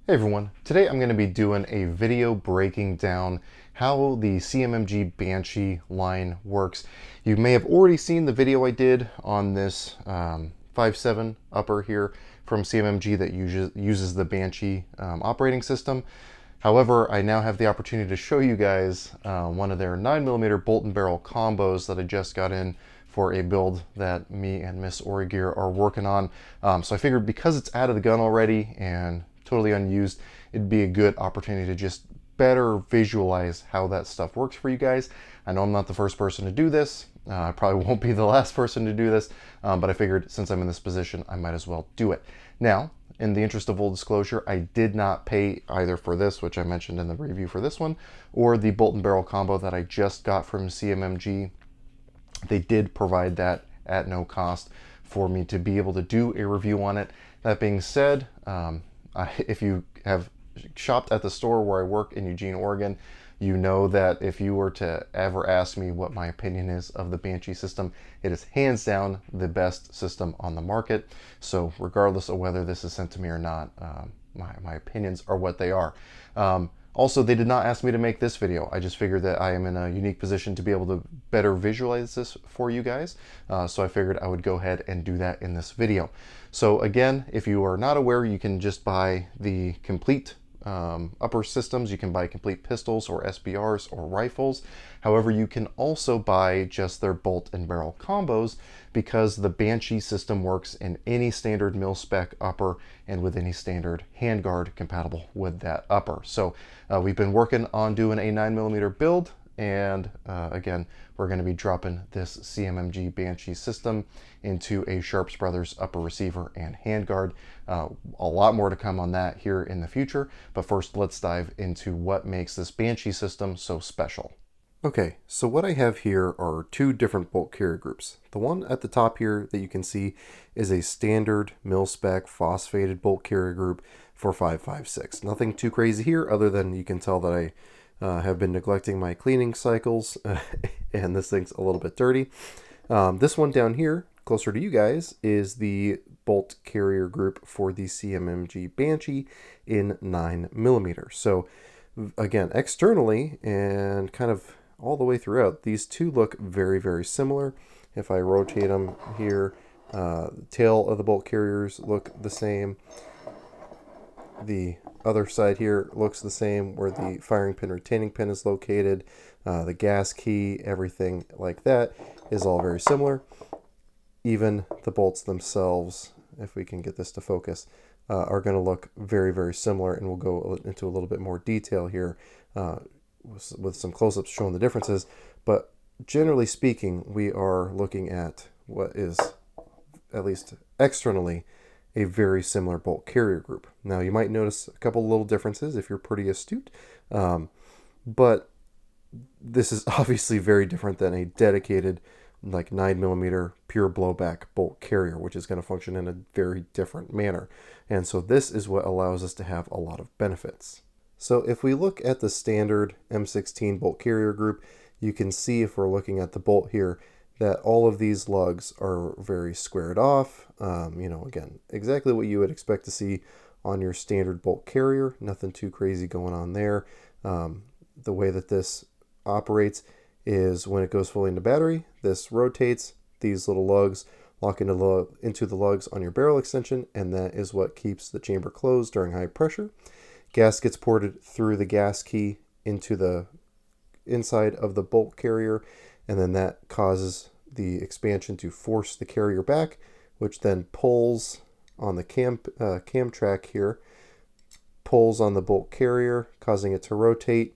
Hey everyone, today I'm going to be doing a video breaking down how the CMMG Banshee line works. You may have already seen the video I did on this 5.7 upper here from CMMG that uses the Banshee operating system. However, I now have the opportunity to show you guys one of their 9mm bolt and barrel combos that I just got in for a build that me and Miss OreGear are working on. So I figured because it's out of the gun already and totally unused, it'd be a good opportunity to just better visualize how that stuff works for you guys. I know I'm not the first person to do this. I probably won't be the last person to do this, but I figured since I'm in this position, I might as well do it. Now, in the interest of full disclosure, I did not pay either for this, which I mentioned in the review for this one, or the bolt and barrel combo that I just got from CMMG. They did provide that at no cost for me to be able to do a review on it. That being said, if you have shopped at the store where I work in Eugene, Oregon, you know that if you were to ever ask me what my opinion is of the Banshee system, it is hands down the best system on the market. So regardless of whether this is sent to me or not, my opinions are what they are. Also, they did not ask me to make this video. I just figured that I am in a unique position to be able to better visualize this for you guys. So I figured I would go ahead and do that in this video. So again, if you are not aware, you can just buy the complete upper systems. You can buy complete pistols or SBRs or rifles. However, you can also buy just their bolt and barrel combos because the Banshee system works in any standard mil-spec upper and with any standard handguard compatible with that upper. So we've been working on doing a 9mm build, and again, we're going to be dropping this CMMG Banshee system into a Sharps Brothers upper receiver and handguard. A lot more to come on that here in the future, but first let's dive into what makes this Banshee system so special. Okay, so what I have here are two different bolt carrier groups. The one at the top here that you can see is a standard mil-spec phosphated bolt carrier group for 5.56. Nothing too crazy here other than you can tell that I have been neglecting my cleaning cycles and this thing's a little bit dirty. This one down here, closer to you guys, is the bolt carrier group for the CMMG Banshee in 9mm. So again, externally and kind of all the way throughout, these two look very, very similar. If I rotate them here, the tail of the bolt carriers look the same. The other side here looks the same, where the firing pin retaining pin is located. The gas key, everything like that is all very similar. Even the bolts themselves, if we can get this to focus, are going to look very, very similar, and we'll go into a little bit more detail here with some close-ups showing the differences. But generally speaking, we are looking at what is, at least externally, a very similar bolt carrier group. Now, you might notice a couple little differences if you're pretty astute, but this is obviously very different than a dedicated like 9mm pure blowback bolt carrier, which is going to function in a very different manner. And so this is what allows us to have a lot of benefits. So if we look at the standard M16 bolt carrier group, you can see, if we're looking at the bolt here, that all of these lugs are very squared off. Again, exactly what you would expect to see on your standard bolt carrier. Nothing too crazy going on there. The way that this operates is when it goes fully into battery, this rotates, these little lugs lock into the lugs on your barrel extension, and that is what keeps the chamber closed during high pressure. Gas gets ported through the gas key into the inside of the bolt carrier, and then that causes the expansion to force the carrier back, which then pulls on the cam track here, pulls on the bolt carrier, causing it to rotate,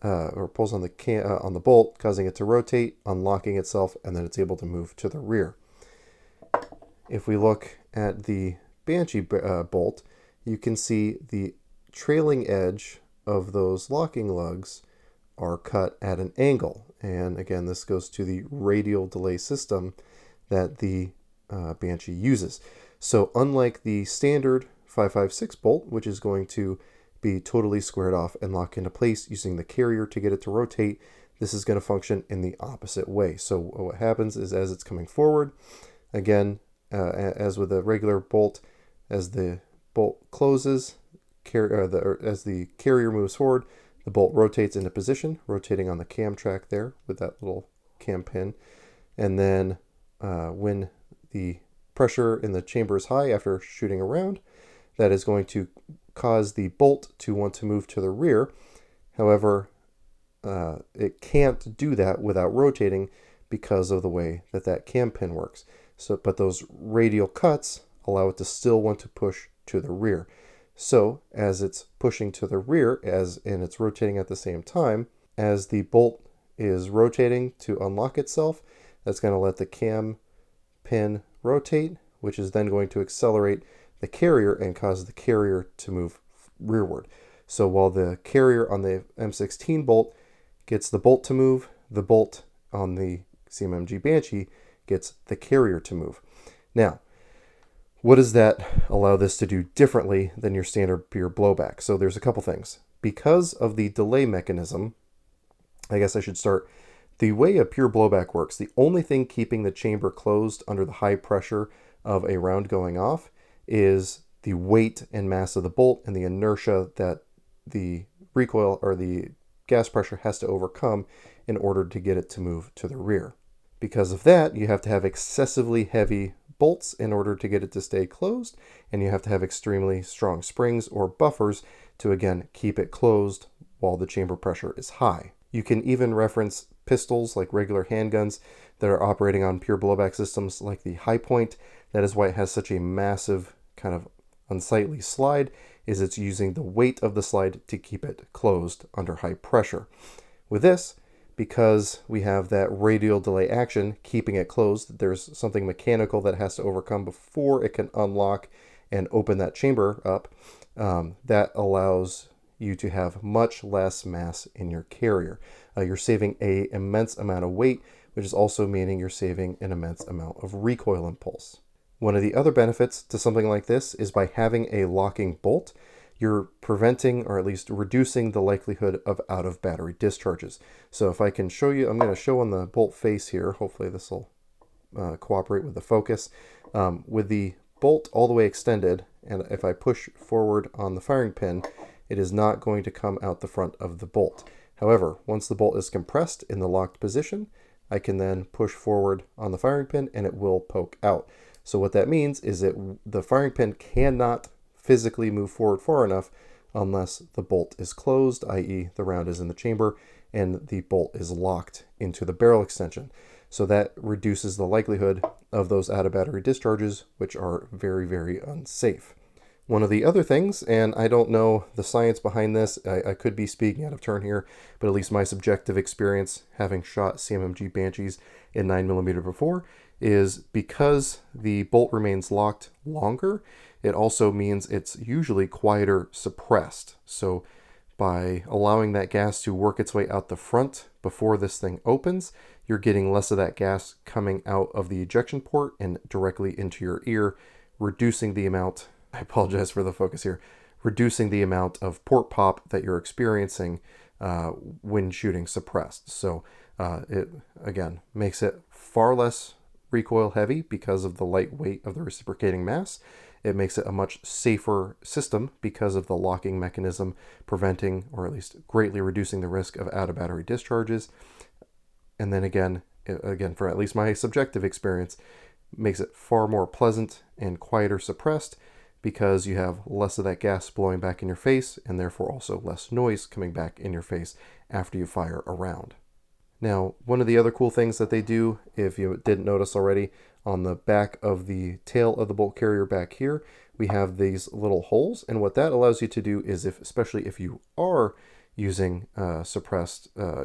or pulls on the bolt, causing it to rotate, unlocking itself, and then it's able to move to the rear. If we look at the Banshee bolt, you can see the trailing edge of those locking lugs are cut at an angle. And again, this goes to the radial delay system that the Banshee uses. So unlike the standard 5.56 bolt, which is going to be totally squared off and lock into place using the carrier to get it to rotate, this is going to function in the opposite way. So what happens is, as it's coming forward, again, as with a regular bolt, as the bolt closes, as the carrier moves forward, the bolt rotates into position, rotating on the cam track there with that little cam pin. And then when the pressure in the chamber is high after shooting around, that is going to cause the bolt to want to move to the rear. However, it can't do that without rotating because of the way that that cam pin works. But those radial cuts allow it to still want to push to the rear. So as it's pushing to the rear, and it's rotating at the same time, as the bolt is rotating to unlock itself, that's going to let the cam pin rotate, which is then going to accelerate the carrier and cause the carrier to move rearward. So while the carrier on the M16 bolt gets the bolt to move, the bolt on the CMMG Banshee gets the carrier to move. Now, what does that allow this to do differently than your standard pure blowback? So there's a couple things. Because of the delay mechanism, I guess I should start. The way a pure blowback works, the only thing keeping the chamber closed under the high pressure of a round going off is the weight and mass of the bolt and the inertia that the recoil or the gas pressure has to overcome in order to get it to move to the rear. Because of that, you have to have excessively heavy bolts in order to get it to stay closed, and you have to have extremely strong springs or buffers to again keep it closed while the chamber pressure is high. You can even reference pistols like regular handguns that are operating on pure blowback systems like the High Point. That is why it has such a massive kind of unsightly slide, is it's using the weight of the slide to keep it closed under high pressure. With this, because we have that radial delay action keeping it closed, there's something mechanical that has to overcome before it can unlock and open that chamber up. That allows you to have much less mass in your carrier. You're saving an immense amount of weight, which is also meaning you're saving an immense amount of recoil impulse. One of the other benefits to something like this is by having a locking bolt, you're preventing or at least reducing the likelihood of out of battery discharges. So if I can show you, I'm going to show on the bolt face here, hopefully this will cooperate with the focus. With the bolt all the way extended, and if I push forward on the firing pin, it is not going to come out the front of the bolt. However, once the bolt is compressed in the locked position, I can then push forward on the firing pin and it will poke out. So what that means is that the firing pin cannot physically move forward far enough unless the bolt is closed, i.e. the round is in the chamber and the bolt is locked into the barrel extension. So that reduces the likelihood of those out of battery discharges, which are very, very unsafe. One of the other things, and I don't know the science behind this, I could be speaking out of turn here, but at least my subjective experience having shot CMMG Banshees in 9mm before, is because the bolt remains locked longer, it also means it's usually quieter suppressed. So by allowing that gas to work its way out the front before this thing opens, you're getting less of that gas coming out of the ejection port and directly into your ear, reducing the amount, I apologize for the focus here, reducing the amount of port pop that you're experiencing when shooting suppressed. So it, again, makes it far less recoil heavy because of the light weight of the reciprocating mass. It makes it a much safer system because of the locking mechanism, preventing or at least greatly reducing the risk of out of battery discharges. And then again, for at least my subjective experience, makes it far more pleasant and quieter suppressed because you have less of that gas blowing back in your face and therefore also less noise coming back in your face after you fire a round. Now, one of the other cool things that they do, if you didn't notice already, on the back of the tail of the bolt carrier back here, we have these little holes. And what that allows you to do is, especially if you are using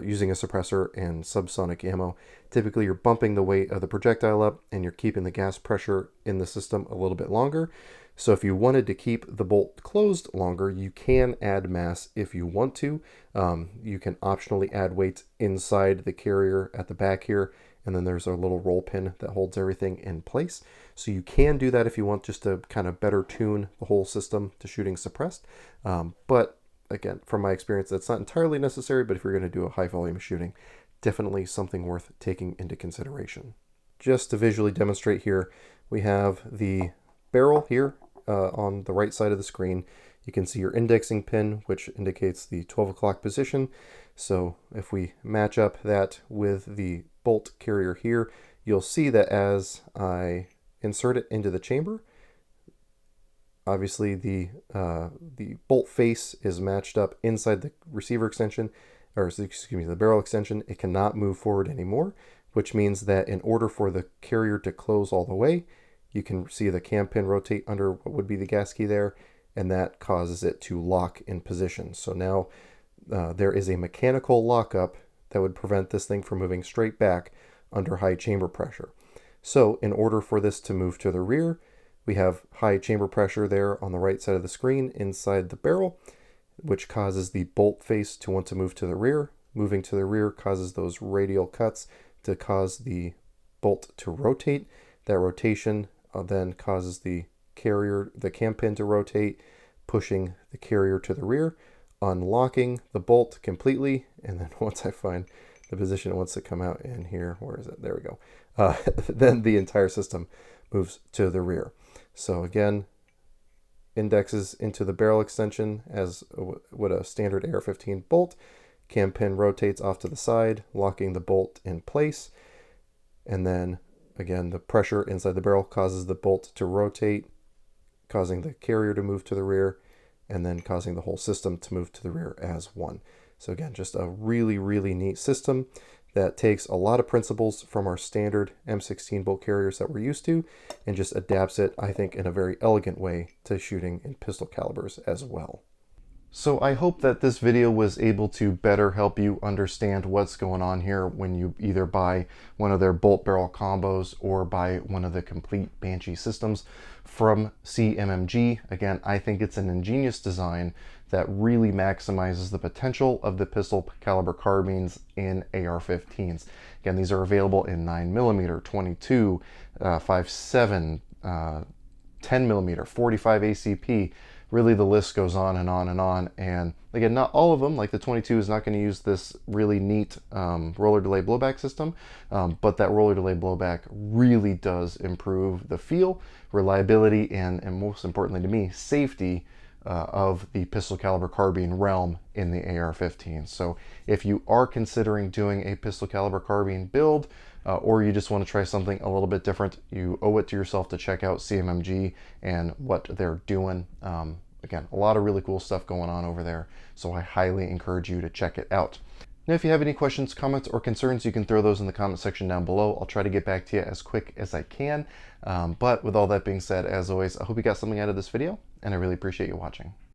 using a suppressor and subsonic ammo, typically you're bumping the weight of the projectile up and you're keeping the gas pressure in the system a little bit longer. So if you wanted to keep the bolt closed longer, you can add mass if you want to. You can optionally add weight inside the carrier at the back here, and then there's a little roll pin that holds everything in place. So you can do that if you want, just to kind of better tune the whole system to shooting suppressed. But again, from my experience, that's not entirely necessary, but if you're going to do a high volume shooting, definitely something worth taking into consideration. Just to visually demonstrate here, we have the barrel here on the right side of the screen. You can see your indexing pin, which indicates the 12 o'clock position. So if we match up that with the bolt carrier here, you'll see that as I insert it into the chamber, obviously the bolt face is matched up inside the receiver extension, or excuse me, the barrel extension. It cannot move forward anymore, which means that in order for the carrier to close all the way, you can see the cam pin rotate under what would be the gas key there, and that causes it to lock in position. So now there is a mechanical lockup that would prevent this thing from moving straight back under high chamber pressure. So in order for this to move to the rear, we have high chamber pressure there on the right side of the screen inside the barrel, which causes the bolt face to want to move to the rear. Moving to the rear causes those radial cuts to cause the bolt to rotate. That rotation then causes the cam pin to rotate, pushing the carrier to the rear, unlocking the bolt completely. And then once I find the position it wants to come out in here, where is it? There we go. Then the entire system moves to the rear. So again, indexes into the barrel extension as would a standard AR-15 bolt. Cam pin rotates off to the side, locking the bolt in place. And then again, the pressure inside the barrel causes the bolt to rotate, causing the carrier to move to the rear, and then causing the whole system to move to the rear as one. So again, just a really, really neat system that takes a lot of principles from our standard M16 bolt carriers that we're used to and just adapts it, I think, in a very elegant way to shooting in pistol calibers as well. So I hope that this video was able to better help you understand what's going on here when you either buy one of their bolt barrel combos or buy one of the complete Banshee systems from CMMG. Again, I think it's an ingenious design that really maximizes the potential of the pistol caliber carbines in AR-15s. Again, these are available in 9mm, 22, 5.7, 10mm, 45 ACP. Really, the list goes on and on and on. And again, not all of them, like the 22 is not going to use this really neat roller delay blowback system, but that roller delay blowback really does improve the feel, reliability, and most importantly to me, safety of the pistol caliber carbine realm in the AR-15. So if you are considering doing a pistol caliber carbine build, or you just want to try something a little bit different, you owe it to yourself to check out CMMG and what they're doing. Again, a lot of really cool stuff going on over there, so I highly encourage you to check it out. Now, if you have any questions, comments, or concerns, you can throw those in the comment section down below. I'll try to get back to you as quick as I can. But with all that being said, as always, I hope you got something out of this video, and I really appreciate you watching.